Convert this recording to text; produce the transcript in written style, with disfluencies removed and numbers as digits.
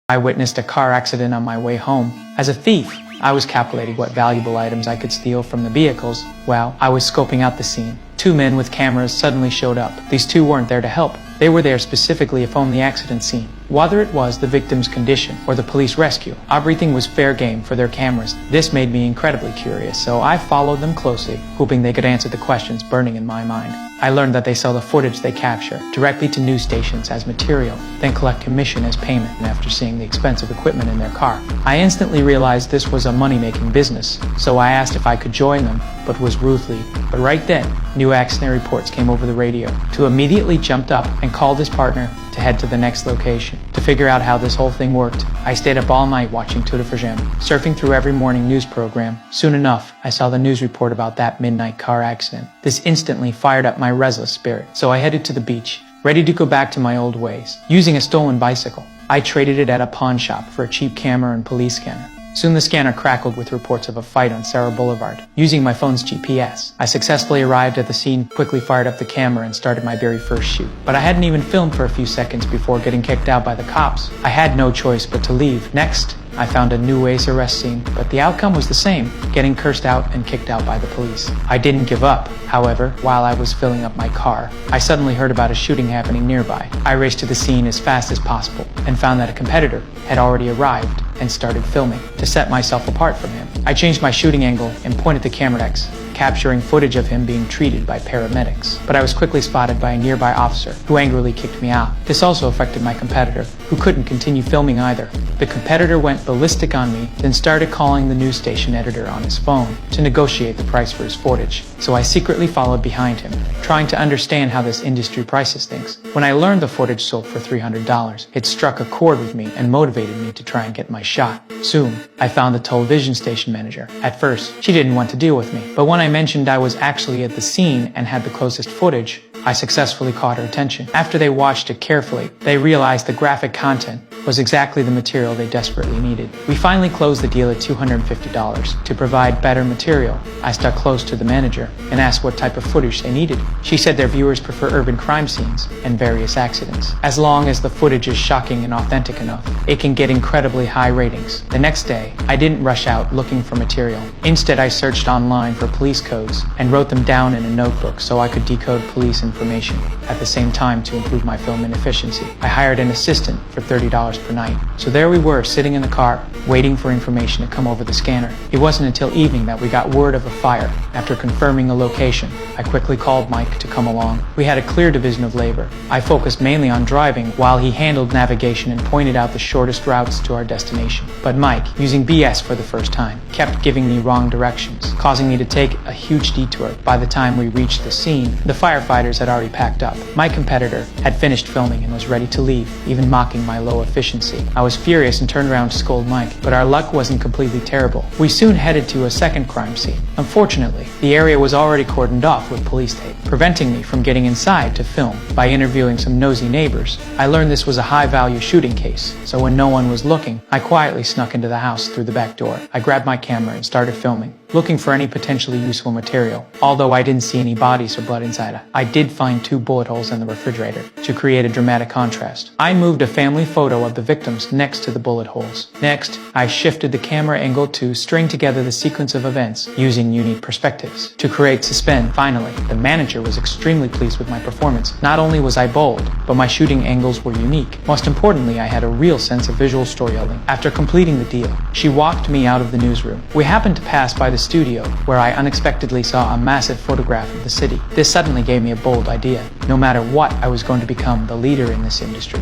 I witnessed a car accident on my way home. As a thief, I was calculating what valuable items I could steal from the vehicles. While I was scoping out the scene, two men with cameras suddenly showed up. These two weren't there to help. They were there specifically to film the accident scene. Whether it was the victim's condition or the police rescue, everything was fair game for their cameras. This made me incredibly curious, so I followed them closely, hoping they could answer the questions burning in my mind. I learned that they sell the footage they capture directly to news stations as material, then collect commission as payment after seeing the expensive equipment in their car. I instantly realized this was a money-making business, so I asked if I could join them, but was ruthless. But right then, new accident reports came over the radio. To immediately jumped up and called his partner to head to the next location. To figure out how this whole thing worked, I stayed up all night watching Tout for J'aime, surfing through every morning news program. Soon enough, I saw the news report about that midnight car accident. This instantly fired up my restless spirit, so I headed to the beach, ready to go back to my old ways. Using a stolen bicycle, I traded it at a pawn shop for a cheap camera and police scanner. Soon the scanner crackled with reports of a fight on Sarah Boulevard. Using my phone's GPS, I successfully arrived at the scene, quickly fired up the camera, and started my very first shoot. But I hadn't even filmed for a few seconds before getting kicked out by the cops. I had no choice but to leave. Next, I found a new Ace arrest scene, but the outcome was the same, getting cursed out and kicked out by the police. I didn't give up. However, while I was filling up my car, I suddenly heard about a shooting happening nearby. I raced to the scene as fast as possible and found that a competitor had already arrived and started filming. To set myself apart from him, I changed my shooting angle and pointed the camera X, capturing footage of him being treated by paramedics. But I was quickly spotted by a nearby officer who angrily kicked me out. This also affected my competitor, who couldn't continue filming either. The competitor went ballistic on me, then started calling the news station editor on his phone to negotiate the price for his footage. So I secretly followed behind him, trying to understand how this industry prices things. When I learned the footage sold for $300, it struck a chord with me and motivated me to try and get my shot. Soon, I found the television station manager. At first, she didn't want to deal with me, but when I mentioned I was actually at the scene and had the closest footage, I successfully caught her attention. After they watched it carefully, they realized the graphic content was exactly the material they desperately needed. We finally closed the deal at $250. To provide better material, I stuck close to the manager and asked what type of footage they needed. She said their viewers prefer urban crime scenes and various accidents. As long as the footage is shocking and authentic enough, it can get incredibly high ratings. The next day, I didn't rush out looking for material. Instead, I searched online for police codes and wrote them down in a notebook so I could decode police information. At the same time, to improve my filming efficiency, I hired an assistant for $30 per night. So there we were, sitting in the car, waiting for information to come over the scanner. It wasn't until evening that we got word of a fire. After confirming a location, I quickly called Mike to come along. We had a clear division of labor. I focused mainly on driving while he handled navigation and pointed out the shortest routes to our destination. But Mike, using BS for the first time, kept giving me wrong directions, causing me to take a huge detour. By the time we reached the scene, the firefighters had already packed up. My competitor had finished filming and was ready to leave, even mocking my low efficiency. I was furious and turned around to scold Mike, but our luck wasn't completely terrible. We soon headed to a second crime scene. Unfortunately, the area was already cordoned off with police tape, preventing me from getting inside to film. By interviewing some nosy neighbors, I learned this was a high-value shooting case, so when no one was looking, I quietly snuck into the house through the back door. I grabbed my camera and started filming, looking for any potentially useful material. Although I didn't see any bodies or blood inside, I did find 2 bullet holes in the refrigerator to create a dramatic contrast. I moved a family photo of the victims next to the bullet holes. Next, I shifted the camera angle to string together the sequence of events using unique perspectives to create suspense. Finally, the manager was extremely pleased with my performance. Not only was I bold, but my shooting angles were unique. Most importantly, I had a real sense of visual storytelling. After completing the deal, she walked me out of the newsroom. We happened to pass by the studio, where I unexpectedly saw a massive photograph of the city. This suddenly gave me a bold idea. No matter what, I was going to become the leader in this industry.